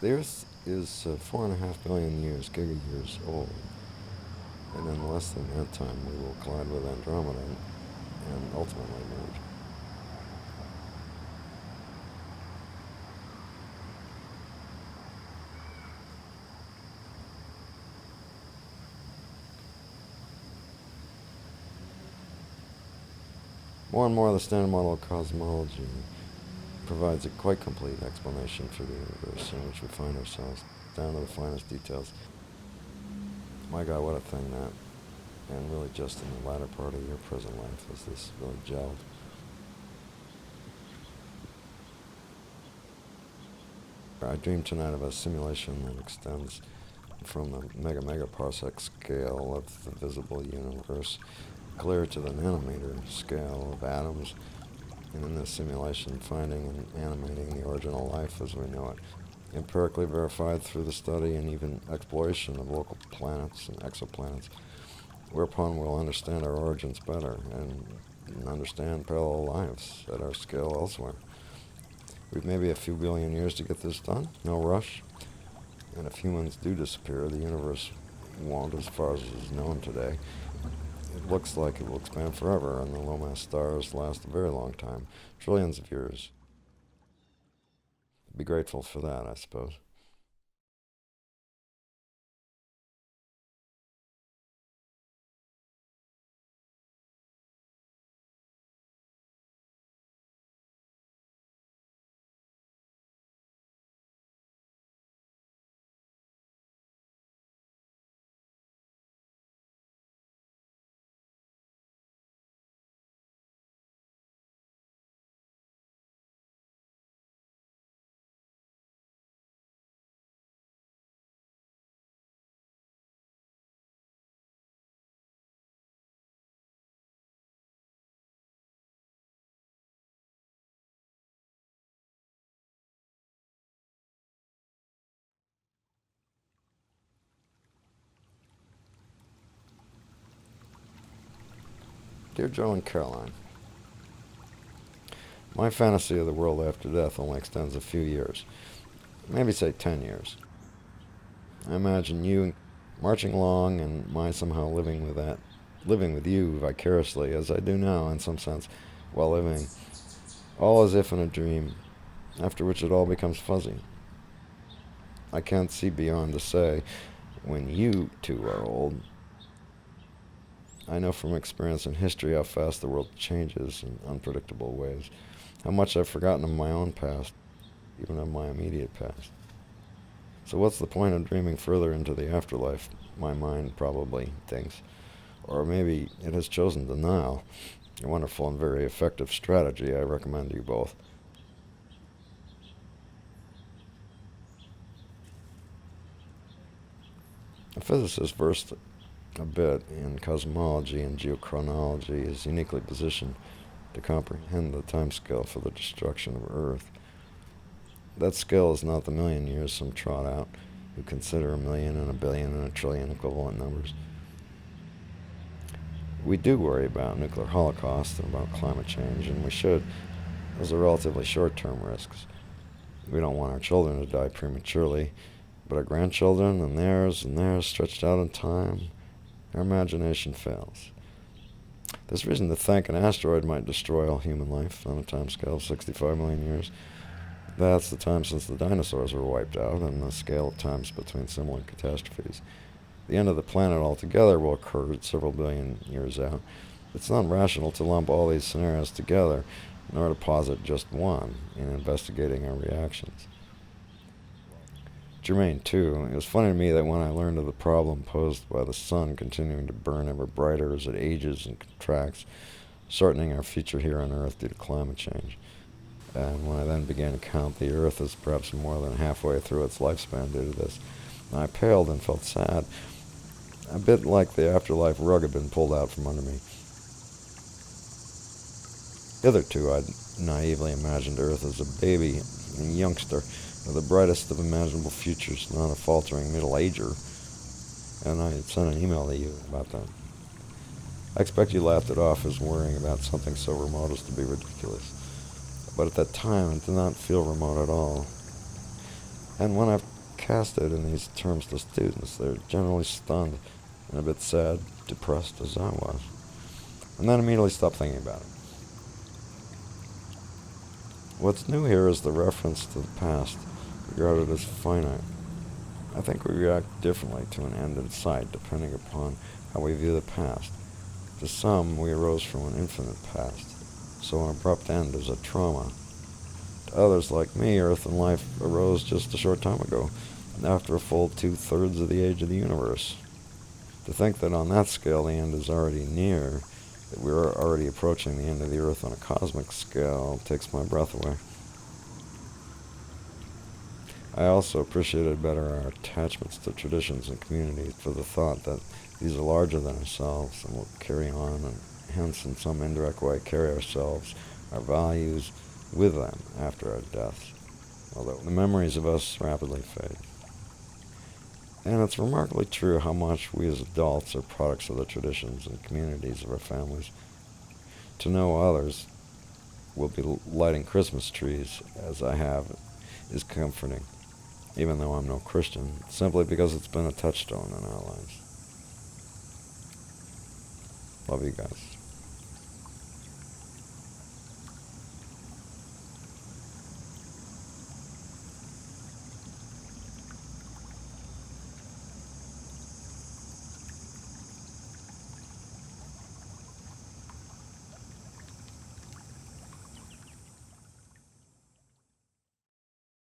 The Earth is 4.5 billion years, giga-years old, and in less than that time we will collide with Andromeda and ultimately merge. More and more, the Standard Model of cosmology provides a quite complete explanation for the universe in which we find ourselves, down to the finest details. My God, what a thing that. And really just in the latter part of your present life as this really gelled. I dreamed tonight of a simulation that extends from the megaparsec scale of the visible universe clear to the nanometer scale of atoms, and in this simulation finding and animating the original life as we know it, empirically verified through the study and even exploration of local planets and exoplanets, whereupon we'll understand our origins better and understand parallel lives at our scale elsewhere. We've maybe a few billion years to get this done, no rush. And if humans do disappear, the universe won't as far as is known today. It looks like it will expand forever, and the low-mass stars last a very long time, trillions of years. Be grateful for that, I suppose. Dear Joe and Caroline, my fantasy of the world after death only extends a few years, maybe say 10 years. I imagine you marching along and my somehow living with you vicariously as I do now in some sense, while living, all as if in a dream, after which it all becomes fuzzy. I can't see beyond to say, when you two are old. I know from experience and history how fast the world changes in unpredictable ways, how much I've forgotten of my own past, even of my immediate past. So what's the point of dreaming further into the afterlife, my mind probably thinks. Or maybe it has chosen denial, a wonderful and very effective strategy I recommend to you both. A physicist versed a bit in cosmology and geochronology is uniquely positioned to comprehend the timescale for the destruction of Earth. That scale is not the million years some trot out who consider a million and a billion and a trillion equivalent numbers. We do worry about nuclear holocaust and about climate change, and we should. Those are relatively short-term risks. We don't want our children to die prematurely, but our grandchildren and theirs stretched out in time, our imagination fails. There's reason to think an asteroid might destroy all human life on a timescale of 65 million years. That's the time since the dinosaurs were wiped out, and the scale of times between similar catastrophes. The end of the planet altogether will occur several billion years out. It's not rational to lump all these scenarios together, nor to posit just one in investigating our reactions. Germain, too, it was funny to me that when I learned of the problem posed by the sun continuing to burn ever brighter as it ages and contracts, shortening our future here on Earth due to climate change, and when I then began to count the Earth as perhaps more than halfway through its lifespan due to this, I paled and felt sad, a bit like the afterlife rug had been pulled out from under me. Hitherto I'd naively imagined Earth as a baby and youngster with the brightest of imaginable futures, not a faltering middle-ager, and I had sent an email to you about that. I expect you laughed it off as worrying about something so remote as to be ridiculous. But at that time, it did not feel remote at all. And when I've cast it in these terms to students, they're generally stunned and a bit sad, depressed as I was, and then immediately stop thinking about it. What's new here is the reference to the past, regarded as finite. I think we react differently to an end in sight depending upon how we view the past. To some, we arose from an infinite past, so an abrupt end is a trauma. To others, like me, Earth and life arose just a short time ago, after a full 2/3 of the age of the universe. To think that on that scale the end is already near, that we're already approaching the end of the Earth on a cosmic scale, takes my breath away. I also appreciated better our attachments to traditions and communities, for the thought that these are larger than ourselves and will carry on, and hence in some indirect way carry ourselves, our values, with them after our deaths, although the memories of us rapidly fade. And it's remarkably true how much we as adults are products of the traditions and communities of our families. To know others will be lighting Christmas trees, as I have, is comforting, even though I'm no Christian, simply because it's been a touchstone in our lives. Love you guys.